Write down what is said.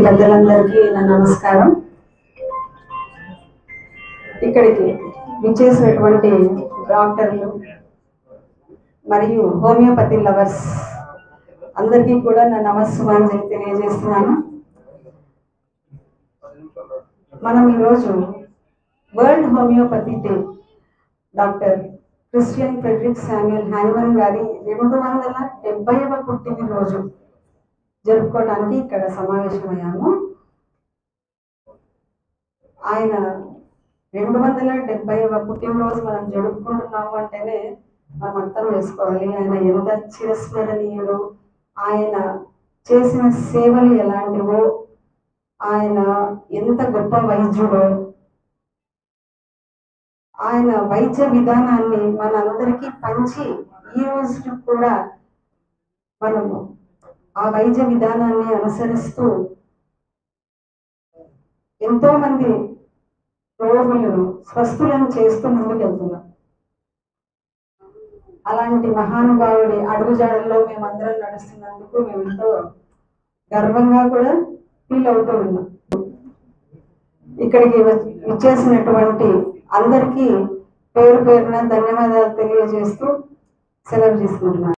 పెద్దలందరికీ నా నమస్కారం. ఇక్కడికి విచ్చేసినటువంటి డాక్టర్లు మరియు హోమియోపతి లవర్స్ అందరికీ కూడా నా నమస్సుమాంజలి తెలియజేస్తున్నాను. మనం ఈరోజు world homeopathy day doctor Christian Frederick Samuel Hahnemann గారి 270వ పుట్టినరోజు జరుపుకోవడానికి ఇక్కడ సమావేశమయ్యాము. ఆయన 270వ పుట్టినరోజు మనం జరుపుకుంటున్నాము అంటేనే మనం అర్థం చేసుకోవాలి ఆయన ఎంత చిరస్మరణీయుడు, ఆయన చేసిన సేవలు ఎలాంటివో, ఆయన ఎంత గొప్ప వైద్యుడో, ఆయన వైద్య విధానాన్ని మనందరికీ పంచి ఈ రోజు కూడా మనము ఆ వైద్య విధానాన్ని అనుసరిస్తూ ఎంతో మంది రోగులను స్వస్థులను చేస్తూ ముందుకెళ్తున్నాం. అలాంటి మహానుభావుడి అడుగుజాడల్లో మేమందరం నడుస్తున్నందుకు మేము ఎంతో గర్వంగా కూడా ఫీల్ అవుతూ ఉన్నాం. ఇక్కడికి వచ్చేసినటువంటి అందరికీ పేరు పేరున ధన్యవాదాలు తెలియజేస్తూ సెలవు తీసుకుంటున్నాను.